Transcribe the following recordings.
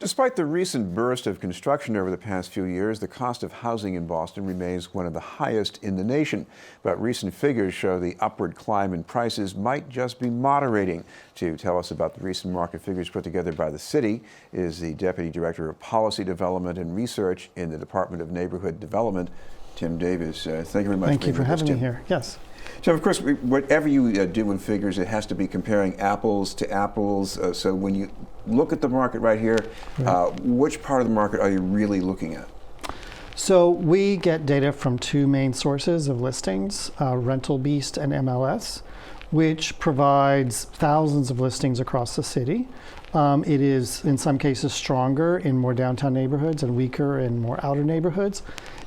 Despite the recent burst of construction over the past few years, the cost of housing in Boston remains one of the highest in the nation. But recent figures show the upward climb in prices might just be moderating. To tell us about the recent market figures put together by the city is the Deputy Director of Policy Development and Research in the Department of Neighborhood Development, Tim Davis. Thank you very much. Thank you for having me here. Yes. So, of course, whatever you do in figures, it has to be comparing apples to apples. So when you look at the market right here, which part of the market are you really looking at? So we get data from two main sources of listings, Rental Beast and MLS, which provides thousands of listings across the city. It is, in some cases, stronger in more downtown neighborhoods and weaker in more outer neighborhoods,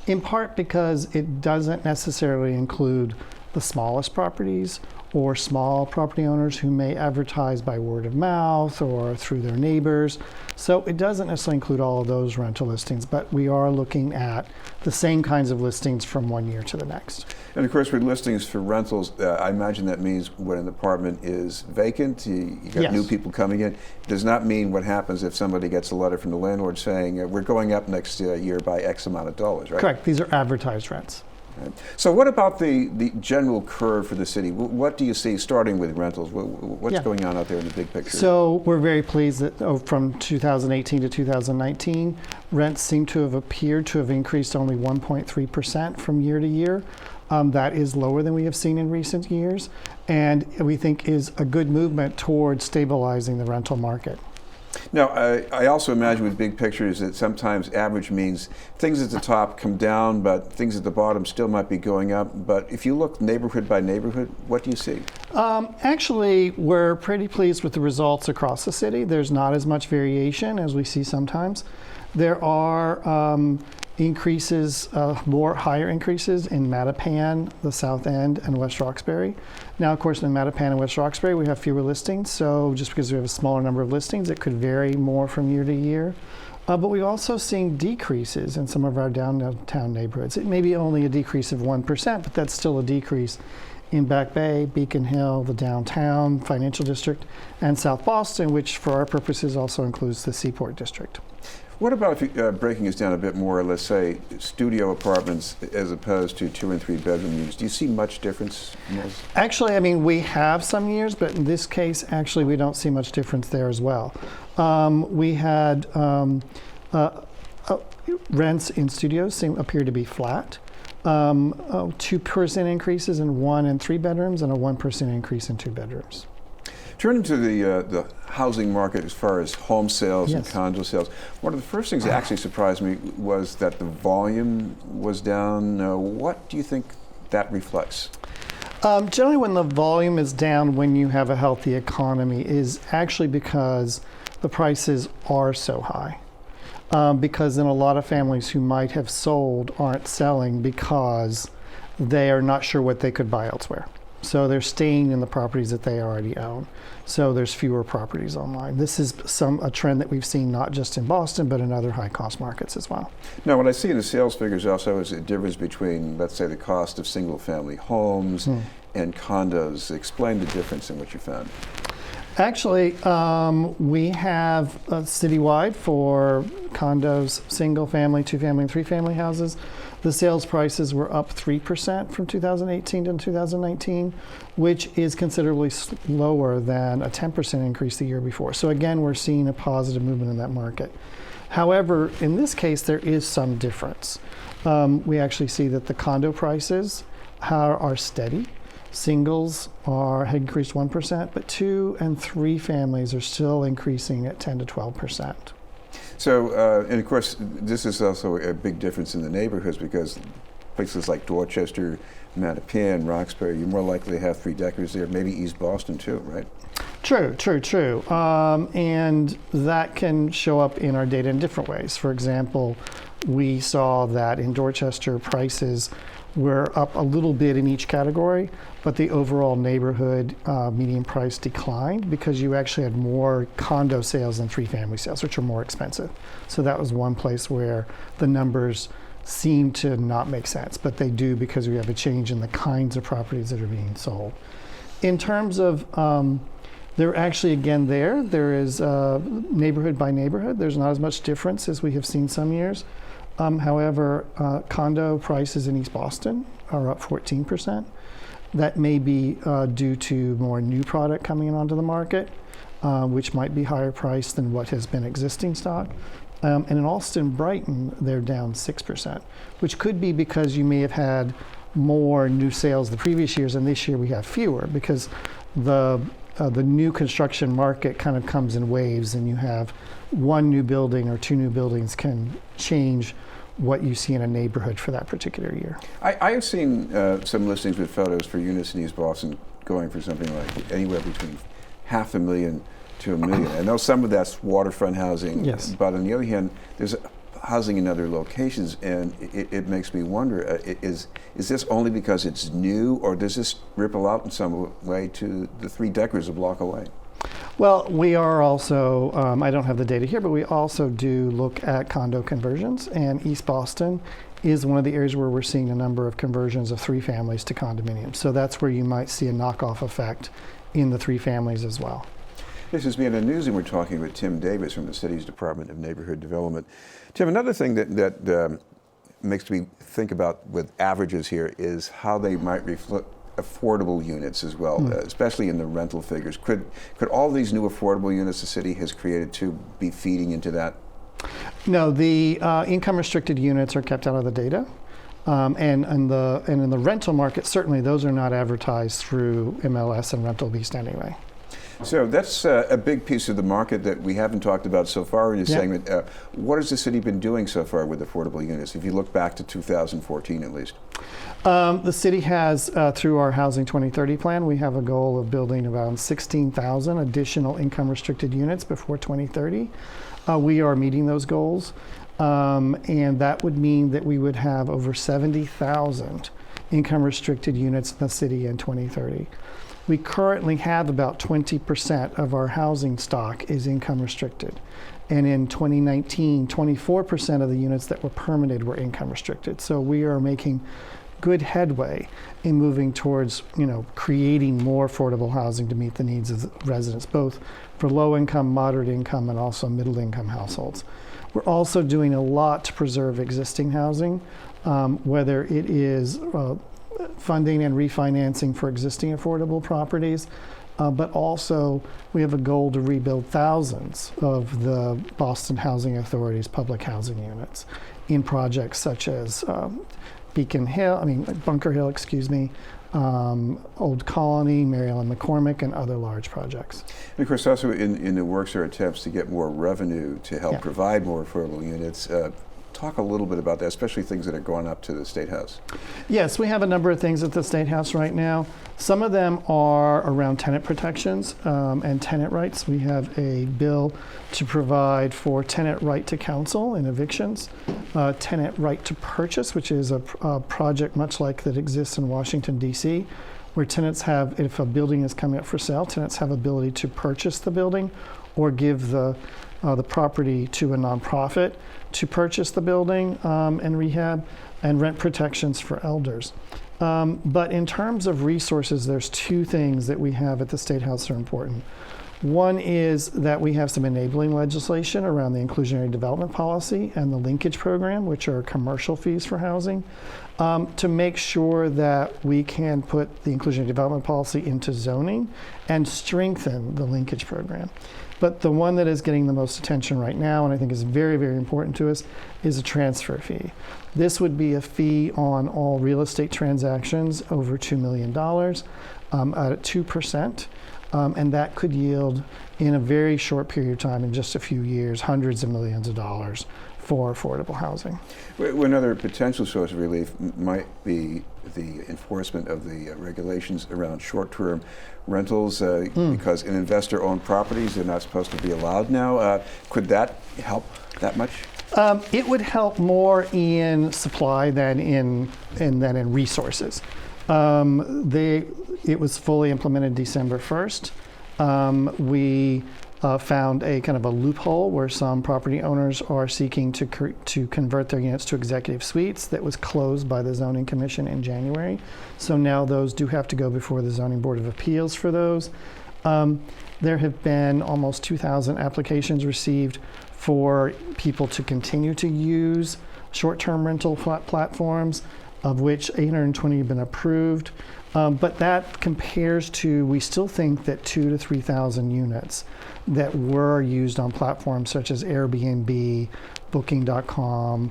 in part because it doesn't necessarily include the smallest properties or small property owners who may advertise by word of mouth or through their neighbors. So it doesn't necessarily include all of those rental listings, but we are looking at the same kinds of listings from one year to the next. And of course, with listings for rentals, I imagine that means when an apartment is vacant, you got new people coming in. It does not mean what happens if somebody gets a letter from the landlord saying, we're going up next year by X amount of dollars, right? Correct. These are advertised rents. Right. So what about the general curve for the city? What do you see starting with rentals? What's going on out there in the big picture? So we're very pleased that from 2018 to 2019, rents seem to have appeared to have increased only 1.3% from year to year. That is lower than we have seen in recent years, and we think is a good movement towards stabilizing the rental market. Now, I also imagine with big pictures that sometimes average means things at the top come down, but things at the bottom still might be going up. But if you look neighborhood by neighborhood, what do you see? Actually, we're pretty pleased with the results across the city. There's not as much variation as we see sometimes. There are increases, higher increases in Mattapan, the South End, and West Roxbury. Now, of course, in Mattapan and West Roxbury, we have fewer listings. So just because we have a smaller number of listings, it could vary more from year to year. But we've also seen decreases in some of our downtown neighborhoods. It may be only a decrease of 1%, but that's still a decrease in Back Bay, Beacon Hill, the downtown financial district, and South Boston, which for our purposes also includes the Seaport district. What about if breaking this down a bit more, let's say studio apartments as opposed to 2 and 3 bedroom units? Do you see much difference in those? Actually, I mean, we have some years, but in this case, actually, we don't see much difference there as well. We had rents in studios appear to be flat. 2% increases in 1 and 3 bedrooms and a 1% increase in 2 bedrooms. Turning to the housing market as far as home sales and condo sales, one of the first things that actually surprised me was that the volume was down. What do you think that reflects? Generally, when the volume is down when you have a healthy economy is actually because the prices are so high. Because then a lot of families who might have sold aren't selling because they are not sure what they could buy elsewhere. So they're staying in the properties that they already own. So there's fewer properties online. This is a trend that we've seen not just in Boston, but in other high-cost markets as well. Now, what I see in the sales figures also is a difference between, let's say, the cost of single-family homes and condos. Explain the difference in what you found. Actually, we have citywide for condos, single-family, 2-family, and 3-family houses. The sales prices were up 3% from 2018 to 2019, which is considerably lower than a 10% increase the year before. So again, we're seeing a positive movement in that market. However, in this case, there is some difference. We actually see that the condo prices are steady. Singles had increased 1%, but 2 and 3 families are still increasing at 10 to 12%. So, and of course, this is also a big difference in the neighborhoods because places like Dorchester, Mattapan, Roxbury, you're more likely to have 3-deckers there, maybe East Boston too, right? True. And that can show up in our data in different ways. For example, we saw that in Dorchester prices were up a little bit in each category, but the overall neighborhood median price declined because you actually had more condo sales than 3-family sales, which are more expensive. So that was one place where the numbers seem to not make sense, but they do because we have a change in the kinds of properties that are being sold. In terms of There actually, again, there is neighborhood by neighborhood. There's not as much difference as we have seen some years. However, condo prices in East Boston are up 14%. That may be due to more new product coming onto the market, which might be higher priced than what has been existing stock. And in Allston, Brighton, they're down 6%, which could be because you may have had more new sales the previous years, and this year we have fewer because the new construction market kind of comes in waves, and you have one new building or two new buildings can change what you see in a neighborhood for that particular year. I have seen some listings with photos for units in East Boston going for something like anywhere between $500,000 to $1 million. I know some of that's waterfront housing, yes, but on the other hand, there's housing in other locations, and it makes me wonder, is this only because it's new, or does this ripple out in some way to the Three Deckers a block away? Well, we are also, I don't have the data here, but we also do look at condo conversions, and East Boston is one of the areas where we're seeing a number of conversions of three families to condominiums. So that's where you might see a knockoff effect in the three families as well. This is Being News, and we're talking with Tim Davis from the city's Department of Neighborhood Development. Tim, another thing that makes me think about with averages here is how they might reflect affordable units as well, especially in the rental figures. Could all these new affordable units the city has created to be feeding into that? No, the income restricted units are kept out of the data. And in the rental market, certainly those are not advertised through MLS and Rental Beast anyway. So that's a big piece of the market that we haven't talked about so far in this segment. What has the city been doing so far with affordable units, if you look back to 2014 at least? The city has, through our Housing 2030 plan, we have a goal of building around 16,000 additional income restricted units before 2030. We are meeting those goals, and that would mean that we would have over 70,000 income restricted units in the city in 2030. We currently have about 20% of our housing stock is income restricted. And in 2019, 24% of the units that were permitted were income restricted. So we are making good headway in moving towards, creating more affordable housing to meet the needs of the residents, both for low income, moderate income, and also middle income households. We're also doing a lot to preserve existing housing, whether it is funding and refinancing for existing affordable properties, but also we have a goal to rebuild thousands of the Boston Housing Authority's public housing units in projects such as Bunker Hill, Old Colony, Mary Ellen McCormick, and other large projects. And of course, also in the works are attempts to get more revenue to help provide more affordable units. Talk a little bit about that, especially things that are going up to the State House. Yes, we have a number of things at the State House right now. Some of them are around tenant protections and tenant rights. We have a bill to provide for tenant right to counsel in evictions, tenant right to purchase, which is a project much like that exists in Washington, D.C., where tenants have, if a building is coming up for sale, tenants have ability to purchase the building or give the property to a nonprofit to purchase the building and rehab, and rent protections for elders. But in terms of resources, there's two things that we have at the State House that are important. One is that we have some enabling legislation around the inclusionary development policy and the linkage program, which are commercial fees for housing, to make sure that we can put the inclusionary development policy into zoning and strengthen the linkage program. But the one that is getting the most attention right now, and I think is very, very important to us, is a transfer fee. This would be a fee on all real estate transactions over $2 million at 2%. And that could yield, in a very short period of time, in just a few years, hundreds of millions of dollars for affordable housing. Another potential source of relief might be the enforcement of the regulations around short-term rentals, because in investor-owned properties, they're not supposed to be allowed now. Could that help that much? It would help more in supply than in resources. It was fully implemented December 1st. We found a kind of a loophole where some property owners are seeking to convert their units to executive suites that was closed by the Zoning Commission in January. So now those do have to go before the Zoning Board of Appeals for those. There have been almost 2,000 applications received for people to continue to use short-term rental platforms, of which 820 have been approved. But that compares to, we still think that 2,000 to 3,000 units that were used on platforms such as Airbnb, Booking.com,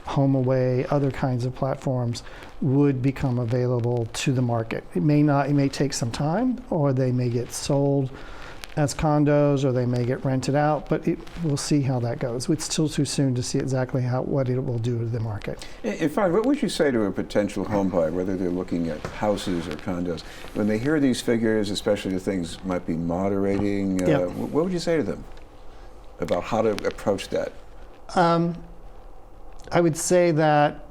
HomeAway, other kinds of platforms would become available to the market. It may take some time, or they may get sold as condos, or they may get rented out, but we'll see how that goes. It's still too soon to see exactly what it will do to the market. In fact, what would you say to a potential home buyer, whether they're looking at houses or condos, when they hear these figures, especially the things might be moderating, what would you say to them about how to approach that? I would say that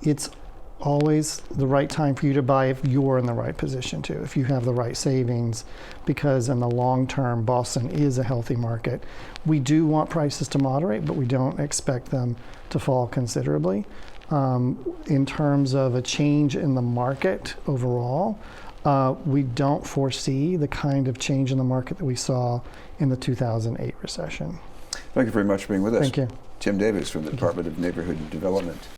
it's always the right time for you to buy if you're in the right position to, if you have the right savings, because in the long term, Boston is a healthy market. We do want prices to moderate, but we don't expect them to fall considerably. In terms of a change in the market overall, we don't foresee the kind of change in the market that we saw in the 2008 recession. Thank you very much for being with us. Thank you. Tim Davis from the Department of Neighborhood Development.